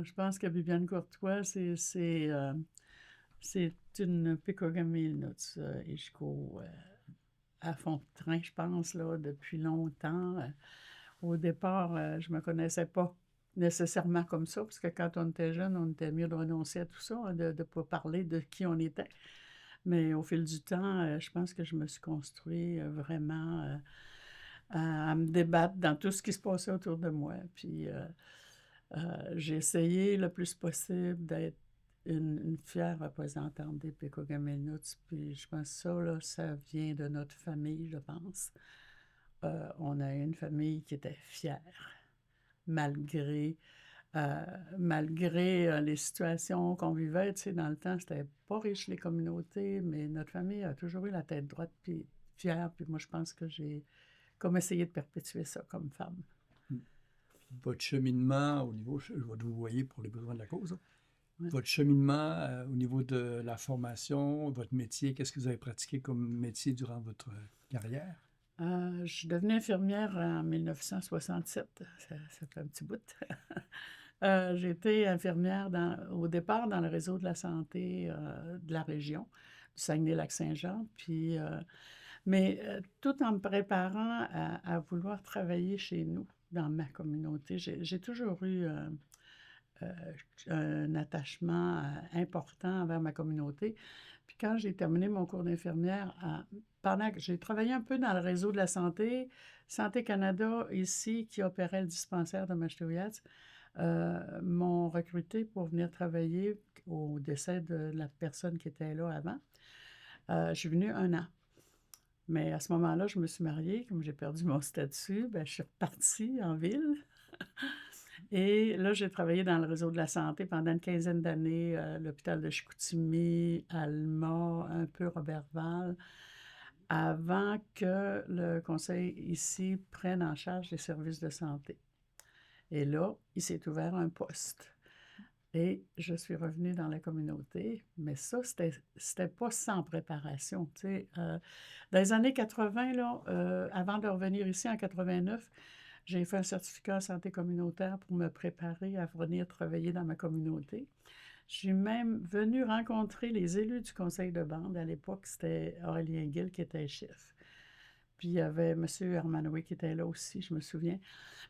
Je pense que Viviane Courtois, c'est une Picogaminuts Ichko à fond de train, je pense, là, depuis longtemps. Au départ, je me connaissais pas nécessairement comme ça, parce que quand on était jeune, on était mieux de renoncer à tout ça, hein, de ne pas parler de qui on était. Mais au fil du temps, je pense que je me suis construit vraiment à me débattre dans tout ce qui se passait autour de moi. Puis j'ai essayé le plus possible d'être une fière représentante des Picogaminuts. Puis je pense que ça, là, ça vient de notre famille, je pense. On a une famille qui était fière, malgré, euh, malgré les situations qu'on vivait. Tu sais, dans le temps, c'était pas riche les communautés, mais notre famille a toujours eu la tête droite puis fière. Puis moi, je pense que j'ai comme essayé de perpétuer ça comme femme. Votre cheminement au niveau, je vais vous voyez pour les besoins de la cause, hein. Ouais. Votre cheminement au niveau de la formation, votre métier, qu'est-ce que vous avez pratiqué comme métier durant votre carrière? Je suis devenue infirmière en 1967. Ça fait un petit bout. J'ai été infirmière au départ dans le réseau de la santé de la région, du Saguenay-Lac-Saint-Jean. Puis, mais tout en me préparant à vouloir travailler chez nous, dans ma communauté, j'ai toujours eu euh, un attachement important envers ma communauté. Puis quand j'ai terminé mon cours d'infirmière, pendant que j'ai travaillé un peu dans le réseau de la santé, Santé Canada, ici, qui opérait le dispensaire de Machetouillatz, m'ont recruté pour venir travailler au décès de la personne qui était là avant. Je suis venue 1 an. Mais à ce moment-là, je me suis mariée. Comme j'ai perdu mon statut, ben, je suis repartie en ville. Et là, j'ai travaillé dans le réseau de la santé pendant une quinzaine d'années, l'hôpital de Chicoutimi, Alma, un peu Robertval, avant que le conseil ici prenne en charge les services de santé. Et là, il s'est ouvert un poste. Et je suis revenue dans la communauté, mais ça, c'était pas sans préparation. Tu sais. Dans les années 80, là, avant de revenir ici en 89, j'ai fait un certificat en santé communautaire pour me préparer à venir travailler dans ma communauté. Je suis même venue rencontrer les élus du conseil de bande. À l'époque, c'était Aurélien Gill qui était chef. Puis il y avait M. Hermanoui qui était là aussi, je me souviens.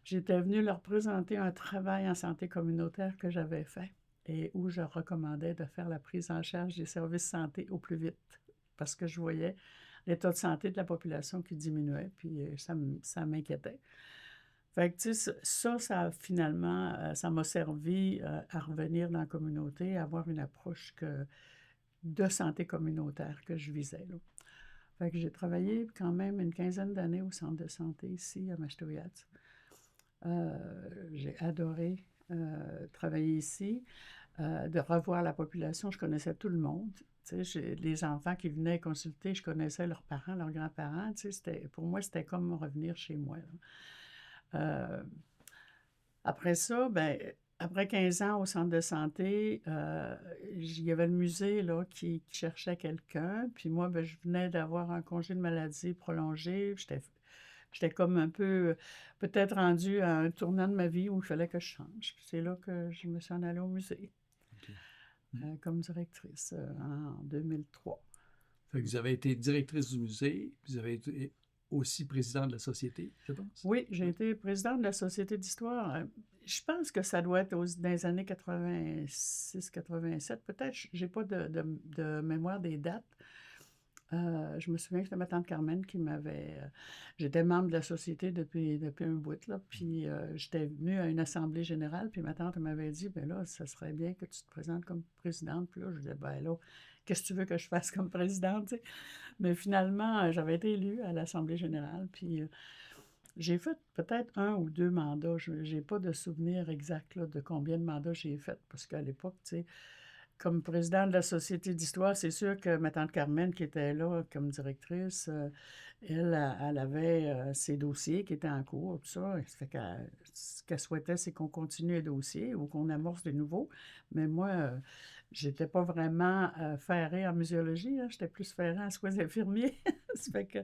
J'étais venue leur présenter un travail en santé communautaire que j'avais fait et où je recommandais de faire la prise en charge des services santé au plus vite parce que je voyais l'état de santé de la population qui diminuait, puis ça m'inquiétait. Fait que, tu sais, finalement, ça m'a servi à revenir dans la communauté, à avoir une approche de santé communautaire que je visais, là. Fait que j'ai travaillé quand même une quinzaine d'années au centre de santé ici à Machetouillatz. J'ai adoré travailler ici, de revoir la population. Je connaissais tout le monde. Tu sais, les enfants qui venaient consulter, je connaissais leurs parents, leurs grands-parents. Tu sais, pour moi, c'était comme revenir chez moi, là. Après ça, ben, après 15 ans au centre de santé, il y avait le musée là, qui cherchait quelqu'un. Puis moi, ben, je venais d'avoir un congé de maladie prolongé. J'étais comme un peu, peut-être rendue à un tournant de ma vie où il fallait que je change. Puis c'est là que je me suis en allée au musée OK. comme directrice en 2003. Fait que vous avez été directrice du musée, puis vous avez été aussi présidente de la société, je pense. Oui, j'ai Oui. été présidente de la Société d'histoire. Je pense que ça doit être dans les années 86-87. Peut-être, j'ai pas de mémoire des dates. Je me souviens que c'était ma tante Carmen qui m'avait... j'étais membre de la société depuis un bout, là, puis j'étais venue à une assemblée générale, puis ma tante m'avait dit, ben là, ça serait bien que tu te présentes comme présidente. Puis là, je disais, ben là, qu'est-ce que tu veux que je fasse comme présidente, tu sais? Mais finalement, j'avais été élue à l'assemblée générale, puis j'ai fait peut-être 1 ou 2 mandats. Je n'ai pas de souvenir exact là, de combien de mandats j'ai fait, parce qu'à l'époque, tu sais, comme présidente de la Société d'histoire, c'est sûr que ma tante Carmen, qui était là comme directrice, elle avait ses dossiers qui étaient en cours, tout ça. Ça fait ce qu'elle souhaitait, c'est qu'on continue les dossiers ou qu'on amorce des nouveaux. Mais moi, j'étais pas vraiment ferrée en muséologie, hein. J'étais plus ferrée en soins infirmiers. Ça fait que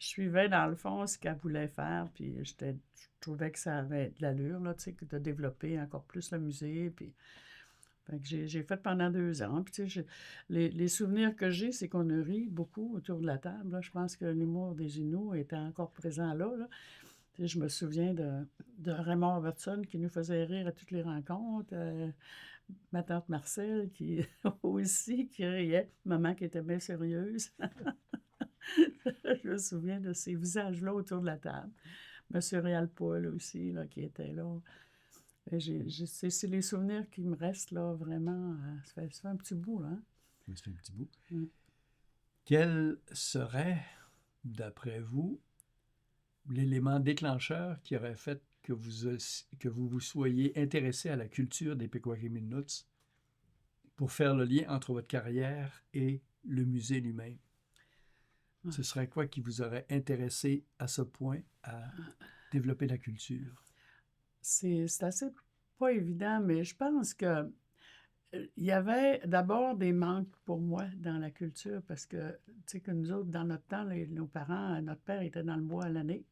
je suivais dans le fond ce qu'elle voulait faire, puis je trouvais que ça avait de l'allure, là, tu sais, de développer encore plus le musée, puis fait que j'ai fait pendant 2 ans, puis tu sais, les souvenirs que j'ai, c'est qu'on a ri beaucoup autour de la table, là. Je pense que l'humour des Inuits était encore présent là, là. Tu sais, je me souviens de Raymond Robertson qui nous faisait rire à toutes les rencontres, ma tante Marcel qui aussi qui riait, maman qui était bien sérieuse. Je me souviens de ces visages-là autour de la table. Monsieur Réal Paul aussi, là, qui était là. Et c'est les souvenirs qui me restent, là, vraiment. Ça fait un petit bout, là, hein? Ça fait un petit bout. Mm. Quel serait, d'après vous, l'élément déclencheur qui aurait fait que vous soyez intéressé à la culture des Pequawakaminuts pour faire le lien entre votre carrière et le musée lui-même? Ouais. Ce serait quoi qui vous aurait intéressé à ce point à développer la culture? C'est assez pas évident, mais je pense que il y avait d'abord des manques pour moi dans la culture parce que, tu sais, que nous autres, dans notre temps, nos parents, notre père était dans le bois à l'année.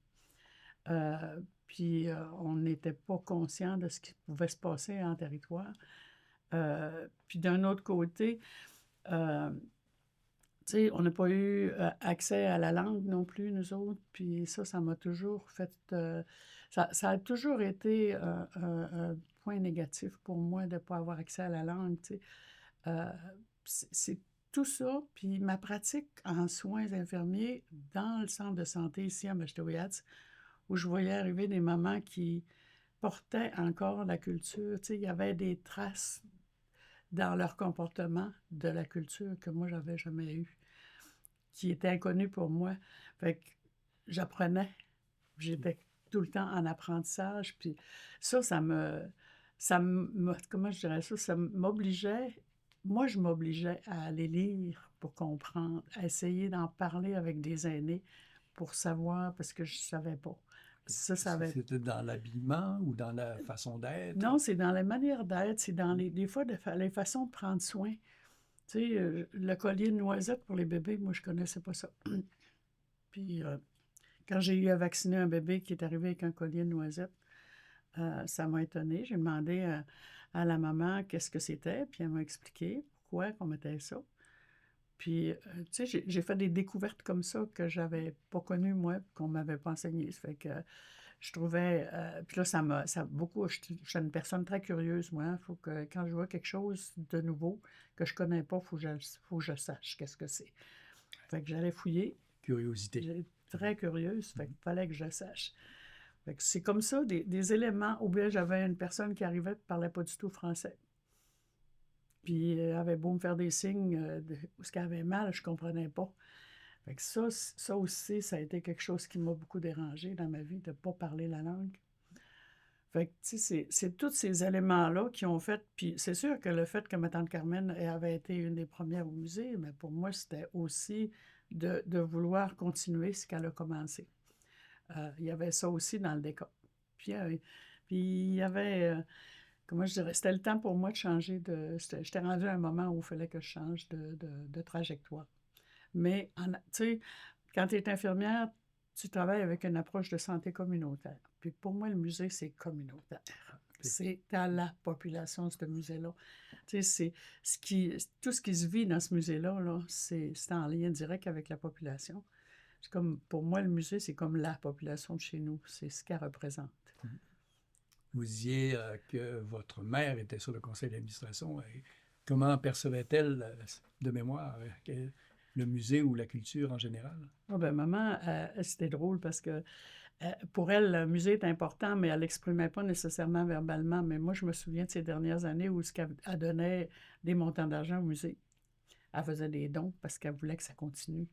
Puis on n'était pas conscient de ce qui pouvait se passer en territoire. Puis d'un autre côté, euh, tu sais, on n'a pas eu accès à la langue non plus, nous autres. Puis ça m'a toujours fait... ça a toujours été un point négatif pour moi de ne pas avoir accès à la langue, tu sais. Euh, c'est tout ça. Puis ma pratique en soins infirmiers dans le centre de santé ici à Meshtawiyats, où je voyais arriver des mamans qui portaient encore la culture. Tu sais, il y avait des traces dans leur comportement de la culture que moi, j'avais jamais eu, qui était inconnue pour moi. Fait que j'apprenais. J'étais tout le temps en apprentissage. Puis comment je dirais ça, ça m'obligeait, moi, je m'obligeais à aller lire pour comprendre, à essayer d'en parler avec des aînés pour savoir, parce que je ne savais pas. Ça avait... C'était dans l'habillement ou dans la façon d'être? Non, c'est dans les manières d'être, c'est dans des fois les façons de prendre soin. Tu sais, le collier de noisette pour les bébés, moi, je connaissais pas ça. Puis, quand j'ai eu à vacciner un bébé qui est arrivé avec un collier de noisette, ça m'a étonnée. J'ai demandé à la maman qu'est-ce que c'était, puis elle m'a expliqué pourquoi on mettait ça. Puis, tu sais, j'ai fait des découvertes comme ça que j'avais pas connues, moi, qu'on m'avait pas enseignées. Ça fait que je trouvais... puis là, ça beaucoup... Je suis une personne très curieuse, moi. Faut que, quand je vois quelque chose de nouveau que je connais pas, faut que je sache qu'est-ce que c'est. Fait que j'allais fouiller. Curiosité. J'étais très curieuse, fait qu'il fallait que je sache. Fait que c'est comme ça, des éléments. Ou bien j'avais une personne qui arrivait et ne parlait pas du tout français. Puis elle avait beau me faire des signes où ce qu'elle avait mal, je ne comprenais pas. Fait que ça aussi, ça a été quelque chose qui m'a beaucoup dérangée dans ma vie, de ne pas parler la langue. Fait que, tu sais, c'est tous ces éléments-là qui ont fait... Puis c'est sûr que le fait que ma tante Carmen avait été une des premières au musée, mais pour moi, c'était aussi de vouloir continuer ce qu'elle a commencé. Il y avait ça aussi dans le décor. Puis il y avait... comment je dirais? C'était le temps pour moi de changer de... J'étais rendue à un moment où il fallait que je change de trajectoire. Mais, tu sais, quand tu es infirmière, tu travailles avec une approche de santé communautaire. Puis pour moi, le musée, c'est communautaire. C'est à la population, ce musée-là. Tu sais, tout ce qui se vit dans ce musée-là, là, c'est en lien direct avec la population. C'est comme, pour moi, le musée, c'est comme la population de chez nous. C'est ce qu'elle représente. Vous disiez que votre mère était sur le conseil d'administration. Comment percevait-elle, de mémoire, le musée ou la culture en général? Oh ben, maman, c'était drôle parce que pour elle, le musée est important, mais elle ne l'exprimait pas nécessairement verbalement. Mais moi, je me souviens de ces dernières années où elle donnait des montants d'argent au musée. Elle faisait des dons parce qu'elle voulait que ça continue.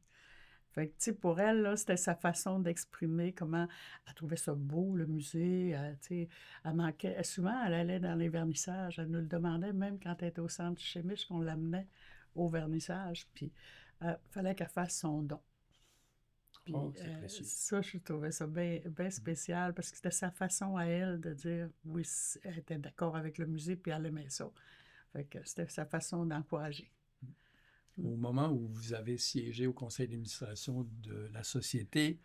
Fait que, tu sais, pour elle, là, c'était sa façon d'exprimer comment elle trouvait ça beau, le musée. Tu sais, elle manquait. Souvent, elle allait dans les vernissages. Elle nous le demandait, même quand elle était au centre chimique, qu'on l'amenait au vernissage. Puis, il fallait qu'elle fasse son don. Puis, C'est précieux. ça, je trouvais ça bien spécial parce que c'était sa façon à elle de dire, oui, elle était d'accord avec le musée, puis elle aimait ça. Fait que c'était sa façon d'encourager. au moment où vous avez siégé au conseil d'administration de la société,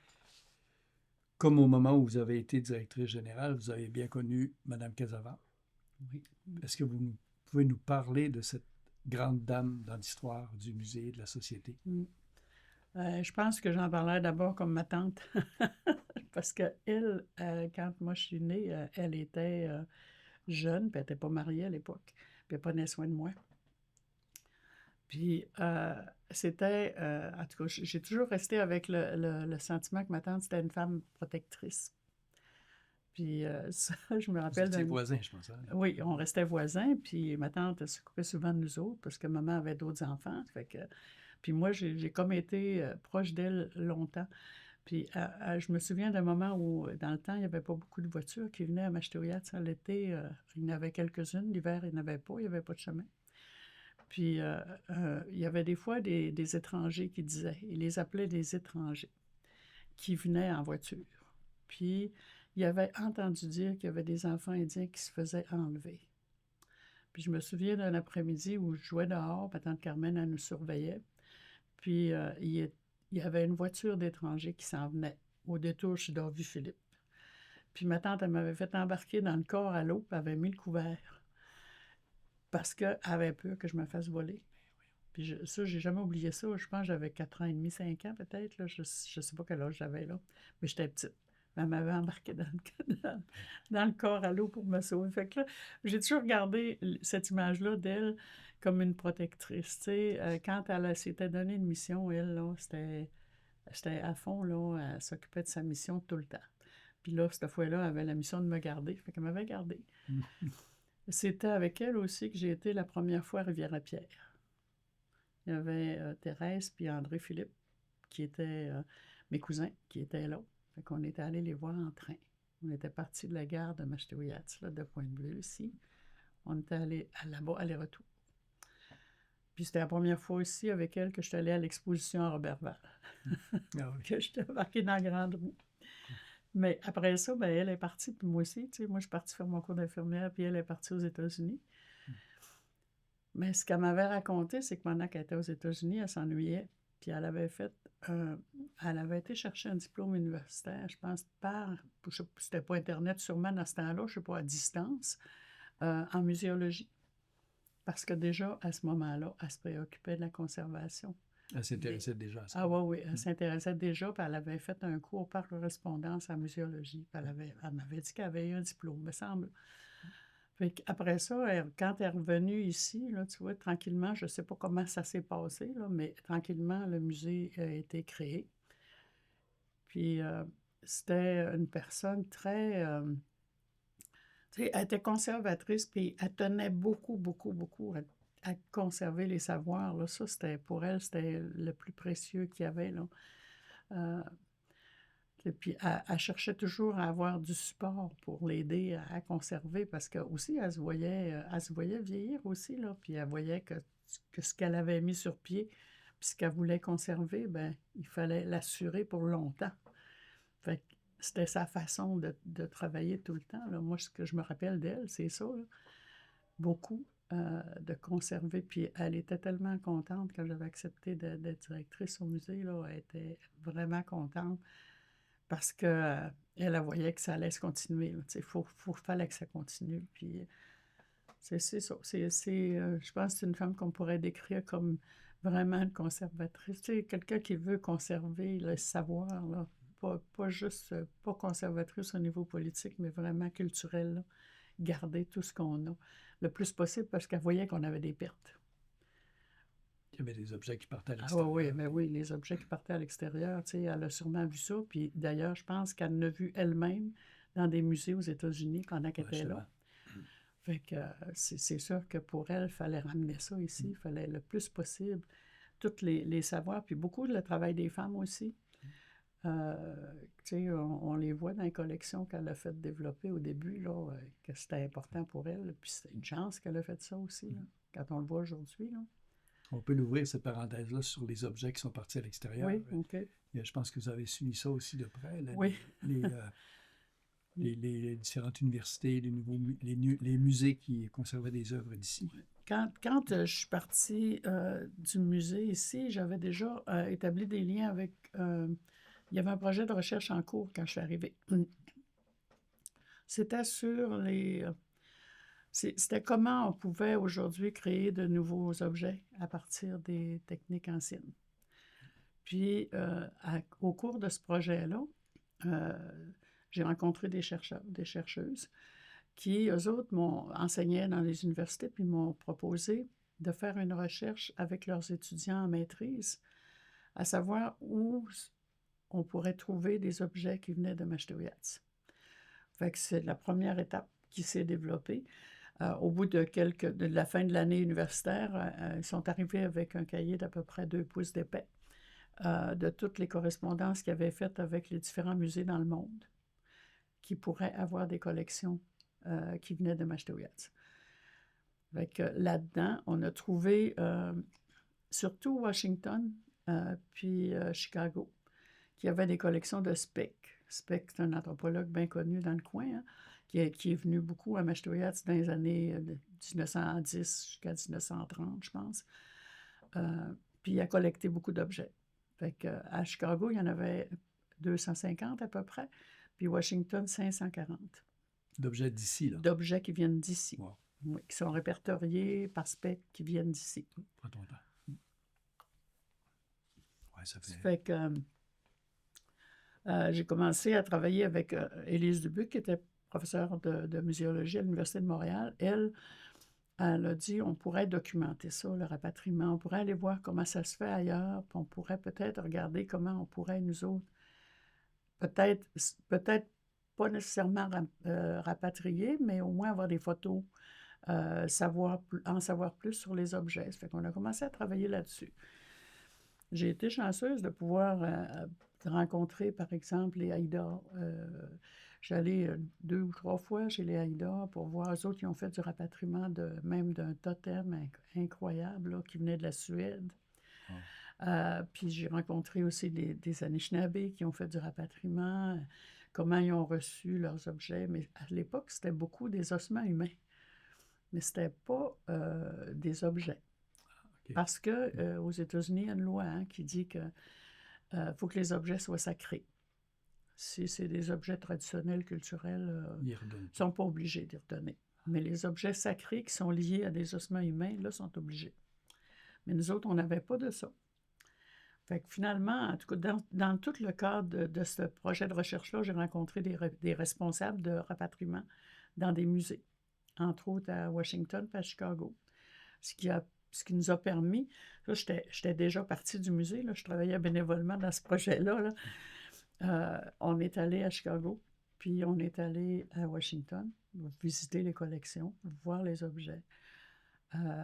comme au moment où vous avez été directrice générale, vous avez bien connu Mme Casavant. Oui. Est-ce que vous pouvez nous parler de cette grande dame dans l'histoire du musée et de la société? Je pense que j'en parlais d'abord comme ma tante. Parce qu'elle, quand moi je suis née, elle était jeune, puis elle n'était pas mariée à l'époque, puis elle prenait soin de moi. Puis c'était, en tout cas, j'ai toujours resté avec le sentiment que ma tante, c'était une femme protectrice. Puis ça, je me Vous rappelle étiez voisins, je pense. Hein? Oui, on restait voisins, puis ma tante elle s'occupait souvent de nous autres parce que maman avait d'autres enfants. Fait que... Puis moi, j'ai comme été proche d'elle longtemps. Puis je me souviens d'un moment où, dans le temps, il n'y avait pas beaucoup de voitures qui venaient à Macheteauillac. L'été, il y en avait quelques-unes. L'hiver, il n'y en avait pas. Il n'y avait pas de chemin. Puis il y avait des fois des étrangers qui disaient, ils les appelaient des étrangers, qui venaient en voiture. Puis il avait entendu dire qu'il y avait des enfants indiens qui se faisaient enlever. Puis je me souviens d'un après-midi où je jouais dehors, ma tante Carmen, elle nous surveillait. Puis il y avait une voiture d'étrangers qui s'en venait au détour chez Dorvy-Philippe. Puis ma tante, elle m'avait fait embarquer dans le corps à l'eau, puis elle avait mis le couvert. Parce qu'elle avait peur que je me fasse voler. Puis ça, j'ai jamais oublié ça. Je pense que j'avais 4 ans et demi, 5 ans peut-être. Là. Je ne sais pas quel âge j'avais là. Mais j'étais petite. Elle m'avait embarqué dans le corps à l'eau pour me sauver. Fait que là, j'ai toujours regardé cette image-là d'elle comme une protectrice. Tu sais, quand elle s'était donné une mission, elle, là, c'était à fond, là, elle s'occupait de sa mission tout le temps. Puis là, cette fois-là, elle avait la mission de me garder. Fait qu'elle m'avait gardée. C'était avec elle aussi que j'ai été la première fois à Rivière-à-Pierre. Il y avait Thérèse puis André-Philippe, qui étaient mes cousins, qui étaient là. Fait qu'on était allés les voir en train. On était partis de la gare de Macheteauillac, là, de Pointe-Bleue, ici. On était allés là-bas, aller-retour. Puis c'était la première fois aussi avec elle que je suis allée à l'exposition à Robertval. Que je suis embarquée dans la grande roue. Mais après ça, ben, elle est partie, puis moi aussi. Tu sais, moi, je suis partie faire mon cours d'infirmière, puis elle est partie aux États-Unis. Mais ce qu'elle m'avait raconté, c'est que pendant qu'elle était aux États-Unis, elle s'ennuyait. Puis elle avait été chercher un diplôme universitaire, je pense, c'était pas Internet sûrement dans ce temps-là, je sais pas, à distance, en muséologie. Parce que déjà, à ce moment-là, elle se préoccupait de la conservation. Elle s'intéressait déjà à ça. Ah oui, elle s'intéressait déjà, puis elle avait fait un cours par correspondance en muséologie. Puis elle m'avait dit qu'elle avait eu un diplôme, me semble. Après ça, quand elle est revenue ici, là, tu vois, tranquillement, je ne sais pas comment ça s'est passé, là, mais tranquillement, le musée a été créé. Puis c'était une personne très... tu sais, elle était conservatrice, puis elle tenait beaucoup, beaucoup, beaucoup à conserver les savoirs. Là. Ça, pour elle, c'était le plus précieux qu'il y avait. Là. Et puis, elle cherchait toujours à avoir du support pour l'aider à conserver, parce que aussi, elle se voyait vieillir aussi, là, puis elle voyait que ce qu'elle avait mis sur pied, puis ce qu'elle voulait conserver, ben il fallait l'assurer pour longtemps. Fait que c'était sa façon de travailler tout le temps. Là. Moi, ce que je me rappelle d'elle, c'est ça, là. Beaucoup de conserver. Puis elle était tellement contente quand j'avais accepté d'être directrice au musée, là. Elle était vraiment contente. Parce qu'elle voyait que ça allait se continuer. Fallait que ça continue. Puis c'est ça. Je pense que c'est une femme qu'on pourrait décrire comme vraiment une conservatrice. Quelqu'un qui veut conserver le savoir, là. Pas juste, pas conservatrice au niveau politique, mais vraiment culturel. Là. Garder tout ce qu'on a le plus possible parce qu'elle voyait qu'on avait des pertes. Il y avait des objets qui partaient à l'extérieur. Ah oui, mais oui, les objets qui partaient à l'extérieur, tu sais, elle a sûrement vu ça. Puis d'ailleurs, je pense qu'elle en a vu elle-même dans des musées aux États-Unis pendant qu'elle était là. Fait que c'est sûr que pour elle, il fallait ramener ça ici. Il fallait le plus possible tous les savoirs, puis beaucoup le travail des femmes aussi. Tu sais, on les voit dans les collections qu'elle a fait développer au début, là, que c'était important pour elle. Puis c'est une chance qu'elle a fait ça aussi, là, quand on le voit aujourd'hui, là. On peut l'ouvrir, cette parenthèse-là, sur les objets qui sont partis à l'extérieur. Oui, OK. Je pense que vous avez suivi ça aussi de près. Là, oui. Les différentes universités, les musées qui conservaient des œuvres d'ici. Oui. Quand je suis partie du musée ici, j'avais déjà établi des liens avec... il y avait un projet de recherche en cours quand je suis arrivée. C'était sur c'était comment on pouvait aujourd'hui créer de nouveaux objets à partir des techniques anciennes. Puis, au cours de ce projet-là, j'ai rencontré des chercheurs, des chercheuses, qui, eux autres, enseignaient dans les universités, puis m'ont proposé de faire une recherche avec leurs étudiants en maîtrise, à savoir où on pourrait trouver des objets qui venaient de Mashteuiatz. Fait que c'est la première étape qui s'est développée. Au bout de la fin de l'année universitaire, ils sont arrivés avec un cahier d'à peu près 2 pouces d'épais de toutes les correspondances qu'ils avaient faites avec les différents musées dans le monde qui pourraient avoir des collections qui venaient de Mashteuiatz. Fait que là-dedans, on a trouvé surtout Washington puis Chicago, qui avaient des collections de Speck. Speck, c'est un anthropologue bien connu dans le coin, hein, qui est venu beaucoup à Mashteuiatz dans les années 1910 jusqu'à 1930, je pense. Puis il a collecté beaucoup d'objets. Fait qu'à Chicago, il y en avait 250 à peu près, puis Washington, 540. D'objets d'ici, là. D'objets qui viennent d'ici. Wow. Oui, qui sont répertoriés par Speck, qui viennent d'ici. Prends ton temps. Ouais, ça fait... Ça fait que j'ai commencé à travailler avec Élise Dubuc, qui était professeure de muséologie à l'Université de Montréal. Elle a dit on pourrait documenter ça, le rapatriement. On pourrait aller voir comment ça se fait ailleurs, puis on pourrait peut-être regarder comment on pourrait, nous autres, peut-être pas nécessairement rapatrier, mais au moins avoir des photos, en savoir plus sur les objets. Ça fait qu'on a commencé à travailler là-dessus. J'ai été chanceuse de pouvoir rencontrer, par exemple, les Haïda. J'allais 2 ou 3 fois chez les Haïda pour voir eux autres qui ont fait du rapatriement même d'un totem incroyable là, qui venait de la Suède. Oh. Puis j'ai rencontré aussi des Anishinabés qui ont fait du rapatriement, comment ils ont reçu leurs objets. Mais à l'époque, c'était beaucoup des ossements humains. Mais c'était pas des objets. Okay. Parce que aux États-Unis, il y a une loi qui dit que faut que les objets soient sacrés. Si c'est des objets traditionnels, culturels, ils ne sont pas obligés d'y redonner. Mais les objets sacrés qui sont liés à des ossements humains, là, sont obligés. Mais nous autres, on n'avait pas de ça. Fait que finalement, en tout cas, dans tout le cadre de ce projet de recherche-là, j'ai rencontré des responsables de rapatriement dans des musées, entre autres à Washington et à Chicago. Ce qui nous a permis, là, j'étais déjà partie du musée, là, je travaillais bénévolement dans ce projet-là. Là. On est allé à Chicago, puis on est allé à Washington, visiter les collections, voir les objets.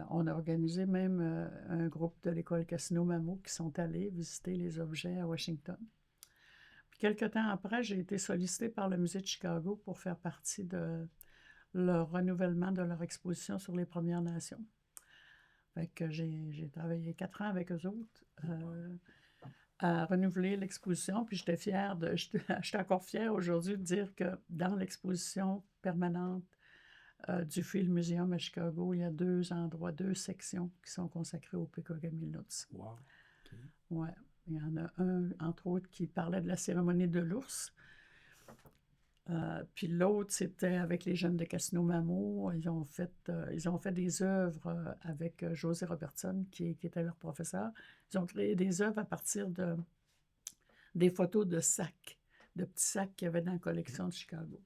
On a organisé même un groupe de l'école Casino-Mamo qui sont allés visiter les objets à Washington. Puis quelque temps après, j'ai été sollicitée par le musée de Chicago pour faire partie de leur renouvellement de leur exposition sur les Premières Nations. Fait que j'ai travaillé 4 ans avec eux autres à renouveler l'exposition. Puis j'étais encore fière aujourd'hui de dire que dans l'exposition permanente du Field Museum à Chicago, il y a 2 endroits, 2 sections qui sont consacrées au Pequawamilnuts. Wow. Okay. Ouais. Il y en a un, entre autres, qui parlait de la cérémonie de l'ours. Puis l'autre, c'était avec les jeunes de Casino-Mamo. Ils ont fait des œuvres avec José Robertson, qui était leur professeur. Ils ont créé des œuvres à partir des photos de sacs, de petits sacs qu'il y avait dans la collection de Chicago.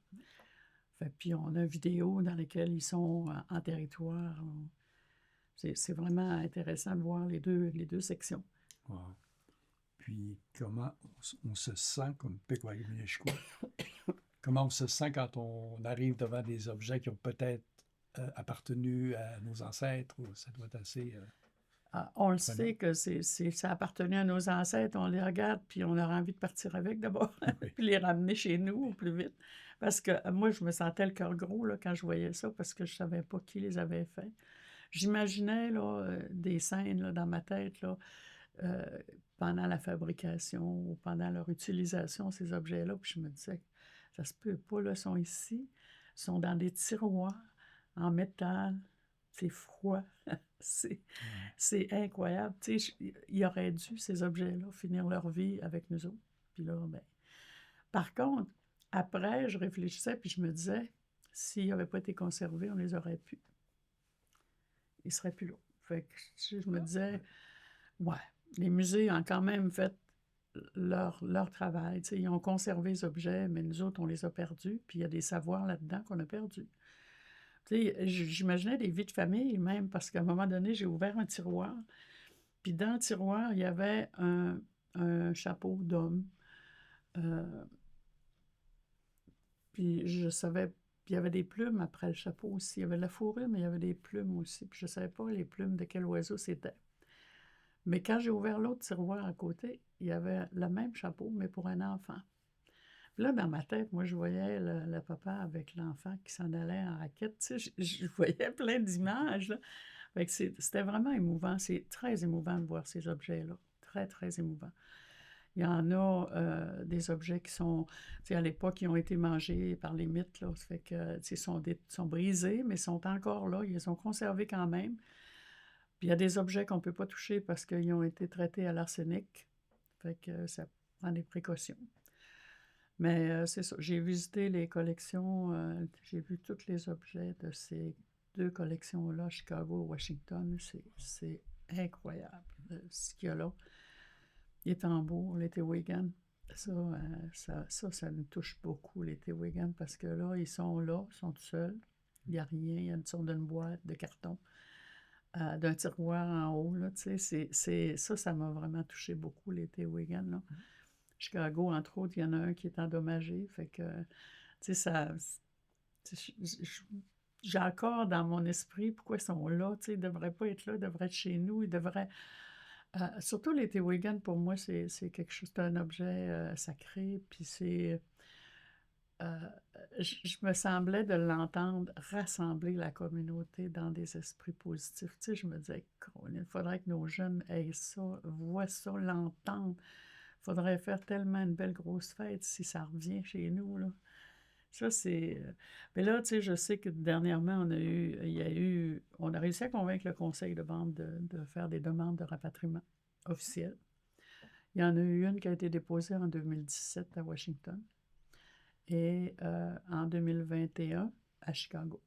Puis on a une vidéo dans laquelle ils sont en territoire. C'est vraiment intéressant de voir les deux sections. Wow. Puis comment on se sent comme Pequawamilnushko? Comment on se sent quand on arrive devant des objets qui ont peut-être appartenu à nos ancêtres? Ou ça doit être assez... on le sait que ça appartenait à nos ancêtres. On les regarde, puis on a envie de partir avec d'abord, Oui. puis les ramener chez nous au plus vite. Parce que moi, je me sentais le cœur gros là, quand je voyais ça, parce que je ne savais pas qui les avait faits. J'imaginais des scènes là, dans ma tête là, pendant la fabrication ou pendant leur utilisation, ces objets-là, puis je me disais, ça se peut pas, là, ils sont ici, ils sont dans des tiroirs en métal, c'est froid, c'est Ouais. c'est incroyable. Tu sais, ils auraient dû, ces objets-là, finir leur vie avec nous autres. Puis là, ben par contre, après, je réfléchissais puis je me disais: «S'ils n'avaient pas été conservés, on les aurait pu. Ils seraient plus là». Fait que, tu sais, je me disais: Ouais. «Ouais, les musées ont quand même fait leur travail». Tu sais, ils ont conservé les objets, mais nous autres, on les a perdus, puis il y a des savoirs là-dedans qu'on a perdus. Tu sais, j'imaginais des vies de famille même parce qu'à un moment donné, j'ai ouvert un tiroir, puis dans le tiroir, il y avait un chapeau d'homme, heu, puis je savais puis il y avait des plumes après le chapeau aussi. Il y avait de la fourrure, mais il y avait des plumes aussi, puis je savais pas les plumes de quel oiseau c'était. Mais quand j'ai ouvert l'autre tiroir à côté, il y avait le même chapeau, mais pour un enfant. Puis là, dans ma tête, moi, je voyais le papa avec l'enfant qui s'en allait en raquette. Tu sais, je voyais plein d'images, là. Fait que c'était vraiment émouvant. C'est très émouvant de voir ces objets-là. Très, très émouvant. Il y en a des objets qui sont, tu sais, à l'époque, qui ont été mangés par les mythes, là. Ça fait que, tu sais, sont brisés, mais sont encore là. Ils sont conservés quand même. Puis il y a des objets qu'on ne peut pas toucher parce qu'ils ont été traités à l'arsenic. Fait que ça prend des précautions. Mais c'est ça, j'ai visité les collections, j'ai vu tous les objets de ces 2 collections-là, Chicago et Washington. C'est incroyable, ce qu'il y a là. Les tambours, les Tewigan, ça nous touche beaucoup, les Tewigan, parce que là, ils sont tout seuls. Il n'y a rien, il y a une sorte d'une boîte de carton, d'un tiroir en haut, là, tu sais, ça m'a vraiment touché beaucoup, les Tewigan, là. Chicago, entre autres, il y en a un qui est endommagé, fait que, tu sais, j'ai encore dans mon esprit pourquoi ils sont là, tu sais, ils ne devraient pas être là, ils devraient être chez nous, ils devraient... surtout les Tewigan, pour moi, c'est quelque chose, c'est un objet sacré, puis euh, je me semblait de l'entendre rassembler la communauté dans des esprits positifs. Tu sais, je me disais, il faudrait que nos jeunes aient ça, voient ça, l'entendent. Il faudrait faire tellement une belle grosse fête si ça revient chez nous, là. Ça, c'est... Mais là, tu sais, je sais que dernièrement, on a réussi à convaincre le conseil de bande de faire des demandes de rapatriement officielles. Il y en a eu une qui a été déposée en 2017 à Washington et en 2021 à Chicago.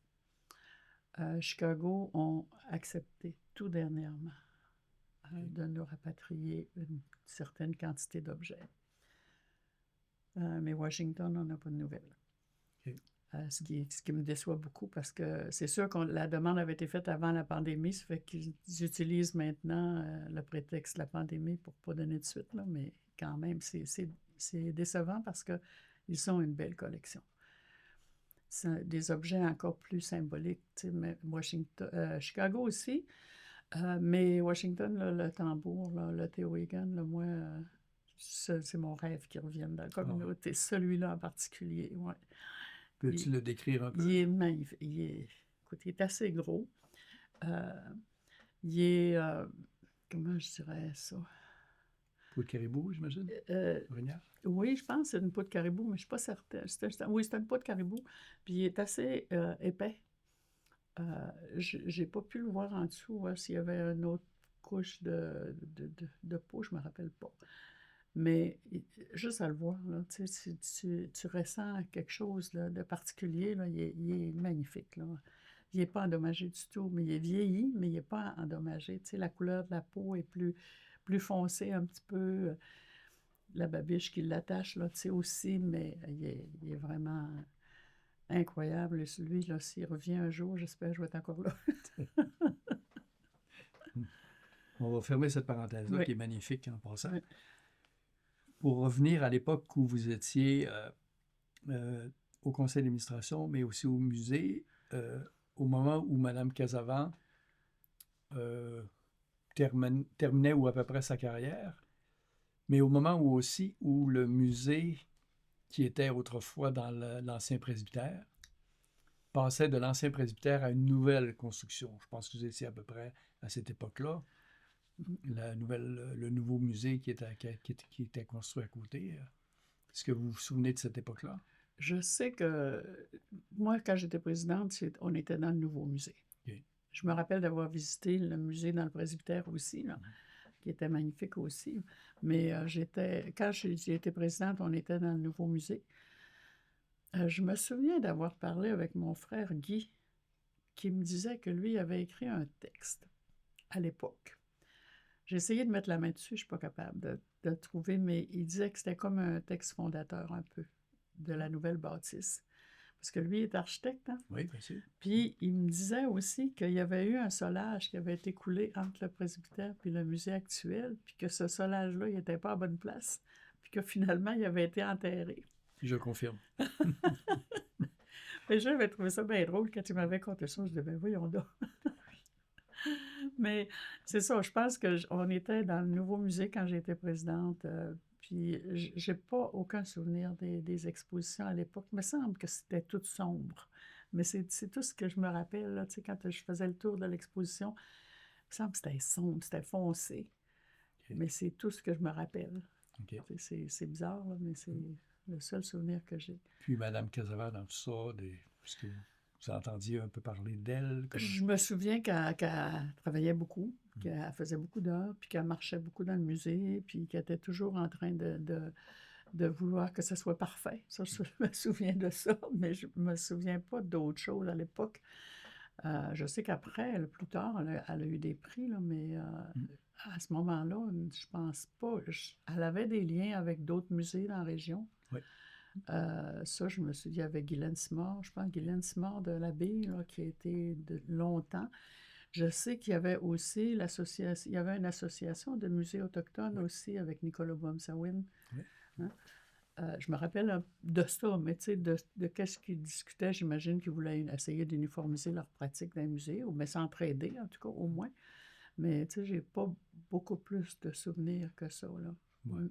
Chicago ont accepté tout dernièrement de nous rapatrier une certaine quantité d'objets. Mais Washington, on n'a pas de nouvelles. OK. Ce qui me déçoit beaucoup parce que c'est sûr que la demande avait été faite avant la pandémie, ça fait qu'ils utilisent maintenant le prétexte de la pandémie pour ne pas donner de suite, là, mais quand même, c'est décevant parce qu'ils sont une belle collection. C'est des objets encore plus symboliques, tu sais, mais Chicago aussi, mais Washington, là, le tambour, là, le Tewigan, là, moi, c'est mon rêve qui revienne dans la communauté, celui-là en particulier, ouais. Peux-tu le décrire un peu? Il est magnifique. Écoute, il est assez gros. Euh, il est, comment je dirais ça? Peau de caribou, j'imagine? Orignal? Oui, je pense que c'est une peau de caribou, mais je ne suis pas certaine. Oui, c'est une peau de caribou. Puis il est assez épais. Je n'ai pas pu le voir en dessous, voir s'il y avait une autre couche de peau, je ne me rappelle pas. Mais juste à le voir, là, tu sais, tu ressens quelque chose là, de particulier, là, il est magnifique, là. Il n'est pas endommagé du tout, mais il est vieilli, mais il n'est pas endommagé. Tu sais, la couleur de la peau est plus foncée un petit peu. La babiche qui l'attache, là, tu sais, aussi, mais il est vraiment incroyable. Et celui, là, s'il revient un jour, j'espère que je vais être encore là. On va fermer cette parenthèse-là Oui. qui est magnifique en passant. Oui. Pour revenir à l'époque où vous étiez au conseil d'administration, mais aussi au musée, au moment où Mme Casavant terminait ou à peu près sa carrière, mais au moment où le musée, qui était autrefois dans l'ancien presbytère, passait de l'ancien presbytère à une nouvelle construction. Je pense que vous étiez à peu près à cette époque-là. Le nouveau musée qui était construit à côté. Est-ce que vous vous souvenez de cette époque-là? Je sais que moi, quand j'étais présidente, on était dans le nouveau musée. Okay. Je me rappelle d'avoir visité le musée dans le presbytère aussi, là, qui était magnifique aussi. Mais quand j'ai été présidente, on était dans le nouveau musée. Je me souviens d'avoir parlé avec mon frère Guy, qui me disait que lui avait écrit un texte à l'époque. J'ai essayé de mettre la main dessus, je ne suis pas capable de le trouver, mais il disait que c'était comme un texte fondateur un peu de la nouvelle bâtisse. Parce que lui est architecte, hein? Oui, bien sûr. Puis il me disait aussi qu'il y avait eu un solage qui avait été coulé entre le presbytère et le musée actuel, puis que ce solage-là, il n'était pas à bonne place, puis que finalement, il avait été enterré. Je confirme. Mais j'avais trouvé ça bien drôle quand il m'avait conté ça. Je disais, ben voyons donc. Mais c'est ça, je pense qu'on était dans le nouveau musée quand j'étais présidente, puis j'ai pas aucun souvenir des expositions à l'époque. Il me semble que c'était tout sombre. Mais c'est tout ce que je me rappelle, là, tu sais, quand je faisais le tour de l'exposition, il me semble que c'était sombre, c'était foncé. OK. Mais c'est tout ce que je me rappelle. OK. C'est bizarre, là, mais c'est le seul souvenir que j'ai. Puis Mme Cazavat, dans tout ça, est-ce que vous entendiez un peu parler d'elle? Je me souviens qu'elle travaillait beaucoup, qu'elle faisait beaucoup d'heures, puis qu'elle marchait beaucoup dans le musée, puis qu'elle était toujours en train de vouloir que ce soit parfait. Ça, je me souviens de ça, mais je me souviens pas d'autres choses à l'époque. Je sais qu'après, plus tard, elle a eu des prix, là, mais à ce moment-là, je pense pas. Elle avait des liens avec d'autres musées dans la région. Oui. Ça, je me suis dit avec Guylaine Simard, je pense Guylaine Simard de l'Abbé, là, qui a été de longtemps. Je sais qu'il y avait aussi l'association, il y avait une association de musées autochtones aussi avec Nicolas Bomsawin. Oui. Hein? Je me rappelle de ça, mais tu sais, de qu'est-ce qu'ils discutaient, j'imagine qu'ils voulaient essayer d'uniformiser leur pratique dans les musées, ou mais s'entraider, en tout cas, au moins. Mais tu sais, j'ai pas beaucoup plus de souvenirs que ça, là. Ouais.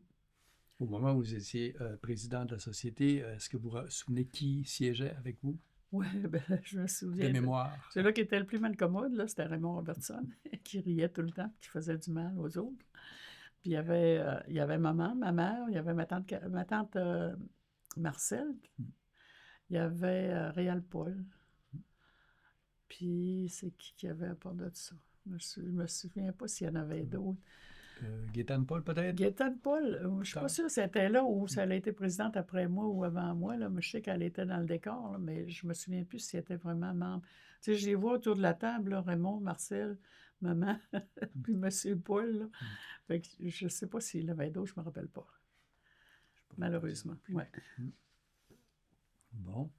Au moment où vous étiez président de la société, est-ce que vous vous souvenez qui siégeait avec vous? Oui, ben, je me souviens. De mémoire. Celui-là qui était le plus malcommode, là, c'était Raymond Robertson, qui riait tout le temps, qui faisait du mal aux autres. Puis il y avait maman, ma mère, il y avait ma tante Marcel, il y avait Réal Paul. Puis c'est qui avait à part de ça? Je me souviens pas s'il y en avait d'autres. Gaétane Paul, peut-être? Gaétane Paul, je ne suis pas sûre si elle était là ou si elle a été présidente après moi ou avant moi, là, mais je sais qu'elle était dans le décor, là, mais je me souviens plus si elle était vraiment membre. Tu sais, je les vois autour de la table, là, Raymond, Marcel, maman, puis M. Paul. Là. Fait que je ne sais pas s'il y avait d'autres, je ne me rappelle pas. Malheureusement. Ouais. Bon.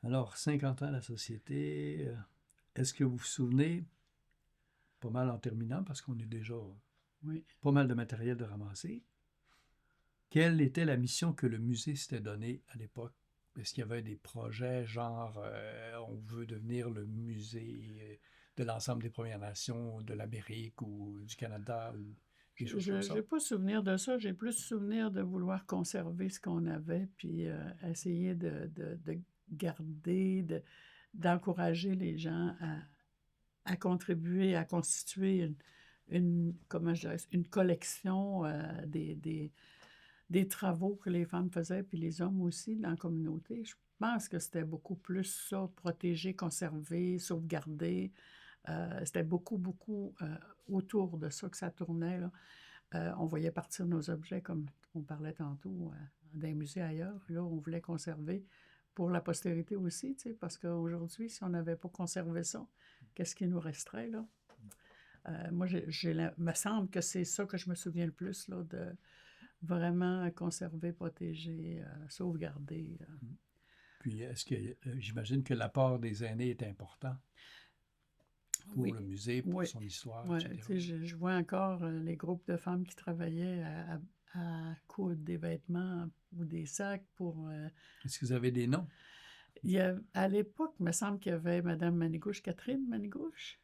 Alors, 50 ans à la société, est-ce que vous vous souvenez, pas mal en terminant, parce qu'on est déjà pas mal de matériel de ramasser, quelle était la mission que le musée s'était donnée à l'époque? Est-ce qu'il y avait des projets genre on veut devenir le musée de l'ensemble des Premières Nations de l'Amérique ou du Canada ou des choses comme ça? Je n'ai pas souvenir de ça. J'ai plus souvenir de vouloir conserver ce qu'on avait, puis essayer de garder, d'encourager les gens à contribuer, à constituer comment je dirais, une collection des travaux que les femmes faisaient, puis les hommes aussi dans la communauté. Je pense que c'était beaucoup plus ça, protéger, conserver, sauvegarder. C'était beaucoup autour de ça que ça tournait, là. On voyait partir nos objets, comme on parlait tantôt, dans les musées ailleurs. Là, on voulait conserver pour la postérité aussi, tu sais, parce qu'aujourd'hui, si on n'avait pas conservé ça, qu'est-ce qui nous resterait, là? Moi, me semble que c'est ça que je me souviens le plus, là, de vraiment conserver, protéger, sauvegarder. Puis, est-ce que j'imagine que l'apport des aînés est important pour le musée, pour son histoire, etc. Je vois encore les groupes de femmes qui travaillaient à coudre des vêtements ou des sacs pour... Est-ce que vous avez des noms? À l'époque, il me semble qu'il y avait Mme Manigouche, Catherine Manigouche.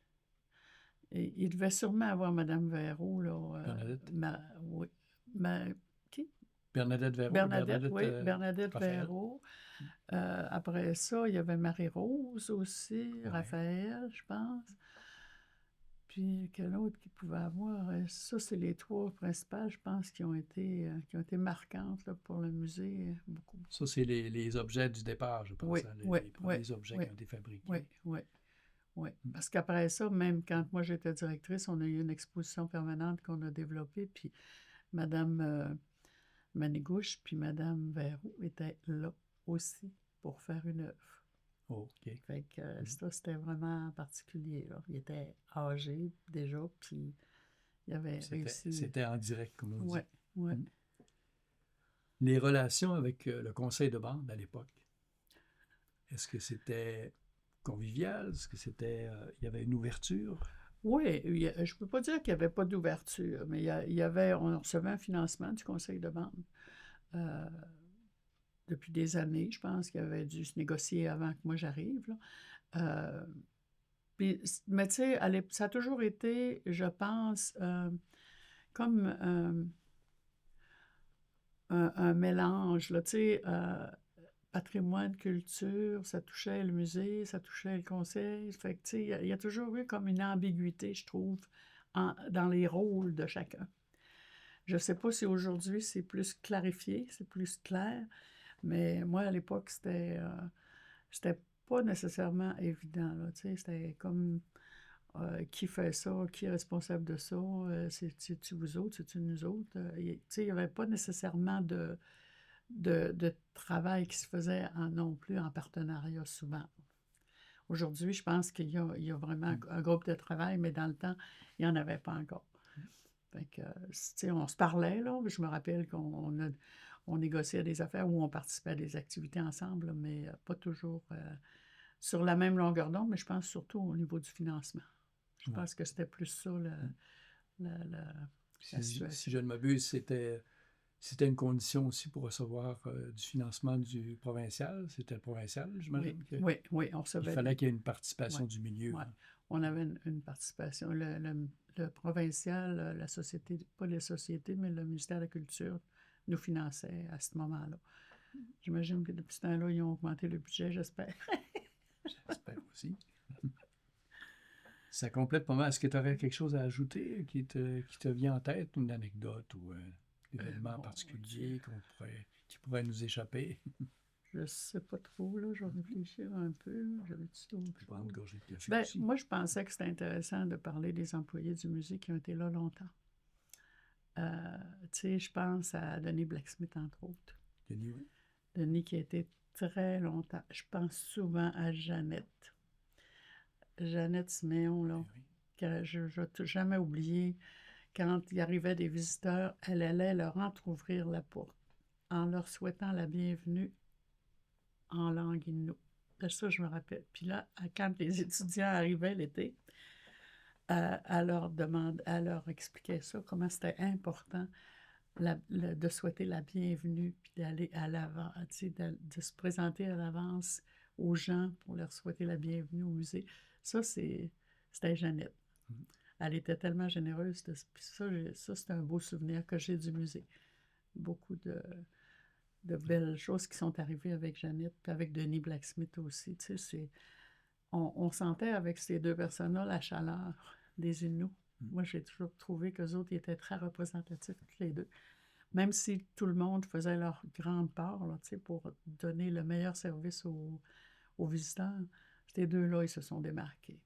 Et il devait sûrement avoir Mme Véraud, là. Bernadette? Qui? Bernadette Véraud. Bernadette Véraud. Après ça, il y avait Marie-Rose aussi, Raphaël, je pense. Puis quel autre qui pouvait avoir? Ça, c'est les trois principales, je pense, qui ont été marquantes là, pour le musée. Beaucoup. Ça, c'est les objets du départ, je pense. Les premiers objets qui ont été fabriqués. Oui. oui. Parce qu'après ça, même quand moi j'étais directrice, on a eu une exposition permanente qu'on a développée, puis Madame Manigouche puis Madame Verroux étaient là aussi pour faire une œuvre. OK. Fait que ça, c'était vraiment particulier, là. Il était âgé déjà, puis il avait réussi. C'était en direct, comme on dit. Oui, oui. Les relations avec le conseil de bande à l'époque, est-ce que c'était convivial? Est-ce que c'était, il y avait une ouverture? Oui, je ne peux pas dire qu'il n'y avait pas d'ouverture, mais on recevait un financement du conseil de bande. Depuis des années, je pense qu'il avait dû se négocier avant que moi j'arrive, là. Mais tu sais, ça a toujours été, je pense, comme un mélange, là, tu sais, patrimoine, culture, ça touchait le musée, ça touchait le conseil. Fait que, tu sais, il y a toujours eu comme une ambiguïté, je trouve, dans les rôles de chacun. Je ne sais pas si aujourd'hui c'est plus clarifié, c'est plus clair, mais moi, à l'époque, c'était pas nécessairement évident, là, tu sais, c'était comme qui fait ça, qui est responsable de ça, c'est-tu vous autres, c'est-tu nous autres? Tu sais, il n'y avait pas nécessairement de travail qui se faisait non plus en partenariat souvent. Aujourd'hui, je pense qu'il y a vraiment un groupe de travail, mais dans le temps, il n'y en avait pas encore. Fait que, tu sais, on se parlait, là. Je me rappelle on négociait des affaires ou on participait à des activités ensemble, mais pas toujours sur la même longueur d'onde, mais je pense surtout au niveau du financement. Je pense que c'était plus ça la situation. Si je ne m'abuse, c'était une condition aussi pour recevoir du financement du provincial. C'était le provincial, j'imagine. Oui, on recevait. Il fallait qu'il y ait une participation du milieu. Oui, on avait une participation. Le provincial, la société, pas les sociétés, mais le ministère de la Culture nous finançait à ce moment-là. J'imagine que depuis ce temps-là, ils ont augmenté le budget, j'espère. J'espère aussi. Ça complète pas mal. Est-ce que tu aurais quelque chose à ajouter qui te vient en tête, une anecdote ou un événement particulier qui pourrait nous échapper? Je sais pas trop, là. Je vais réfléchir un peu. J'avais-tu d'autres Je vais prendre une gorgée de café Ben, aussi. moi, je pensais que c'était intéressant de parler des employés du musée qui ont été là longtemps. Tu sais, je pense à Denis Blacksmith, entre autres. Denis, oui. Denis qui a été très longtemps. Je pense souvent à Jeannette. Jeannette Siméon, là, Oui. que je n'ai jamais oublié. Quand il arrivait des visiteurs, elle allait leur entrouvrir la porte en leur souhaitant la bienvenue en langue inou. De ça, je me rappelle. Puis là, quand les étudiants arrivaient l'été, elle leur expliquait ça, comment c'était important de souhaiter la bienvenue, puis d'aller à l'avant, tu sais, de se présenter à l'avance aux gens pour leur souhaiter la bienvenue au musée. Ça, c'était Jeannette. Elle était tellement généreuse. Puis ça, c'est un beau souvenir que j'ai du musée. Beaucoup de belles choses qui sont arrivées avec Jeannette, puis avec Denis Blacksmith aussi. Tu sais, on sentait avec ces deux personnes-là la chaleur des Inuits. Moi, j'ai toujours trouvé qu'eux autres étaient très représentatifs, tous les deux. Même si tout le monde faisait leur grande part là, pour donner le meilleur service aux visiteurs, ces deux-là, ils se sont démarqués.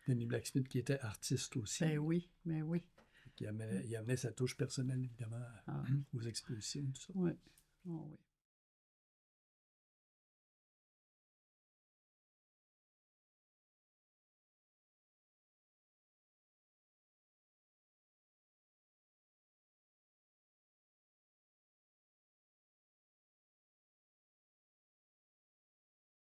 Denis Blacksmith qui était artiste aussi. Ben oui. Il amenait sa touche personnelle, évidemment, aux expositions, tout ça. Oui. Oh, oui.